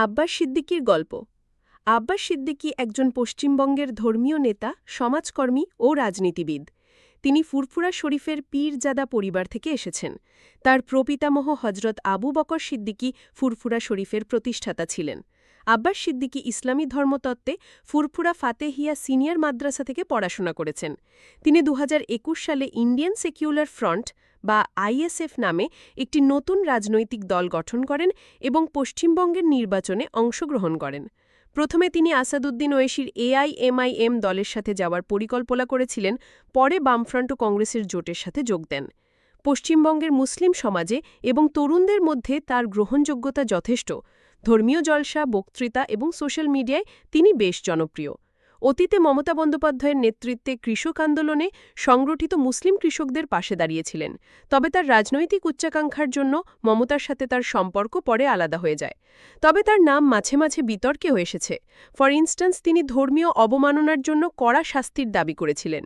আব্বাস সিদ্দিকীর গল্প। আব্বাস সিদ্দিকী একজন পশ্চিমবঙ্গের ধর্মীয় নেতা, সমাজকর্মী ও রাজনীতিবিদ। তিনি ফুরফুরা শরীফের পীরজাদা পরিবার থেকে এসেছেন। তার প্রপিতামহ হজরত আবু বকর সিদ্দিকী ফুরফুরা শরীফের প্রতিষ্ঠাতা ছিলেন। আব্বাস সিদ্দিকী ইসলামী ধর্মতত্ত্বে ফুরফুরা ফাতেহিয়া সিনিয়র মাদ্রাসা থেকে পড়াশোনা করেছেন। তিনি ২০২১ সালে ইন্ডিয়ান সেকুলার ফ্রন্ট বা আইএসএফ নামে একটি নতুন রাজনৈতিক দল গঠন করেন এবং পশ্চিমবঙ্গের নির্বাচনে অংশগ্রহণ করেন। প্রথমে তিনি আসাদুদ্দিন ওয়েসির এআইএমআইএম দলের সাথে যাওয়ার পরিকল্পনা করেছিলেন, পরে বামফ্রন্ট ও কংগ্রেসের জোটের সাথে যোগ দেন। পশ্চিমবঙ্গের মুসলিম সমাজে এবং তরুণদের মধ্যে তার গ্রহণযোগ্যতা যথেষ্ট। ধর্মীয় জলসা, বক্তৃতা এবং সোশ্যাল মিডিয়ায় তিনি বেশ জনপ্রিয়। অতীতে মমতা বন্দ্যোপাধ্যায়ের নেতৃত্বে কৃষক আন্দোলনে সংগঠিত মুসলিম কৃষকদের পাশে দাঁড়িয়েছিলেন। তবে তার রাজনৈতিক উচ্চাকাঙ্ক্ষার জন্য মমতার সাথে তার সম্পর্ক পরে আলাদা হয়ে যায়। তবে তার নাম মাঝে মাঝে বিতর্কেও এসেছে। ফর ইনস্ট্যান্স, তিনি ধর্মীয় অবমাননার জন্য কড়া শাস্তির দাবি করেছিলেন।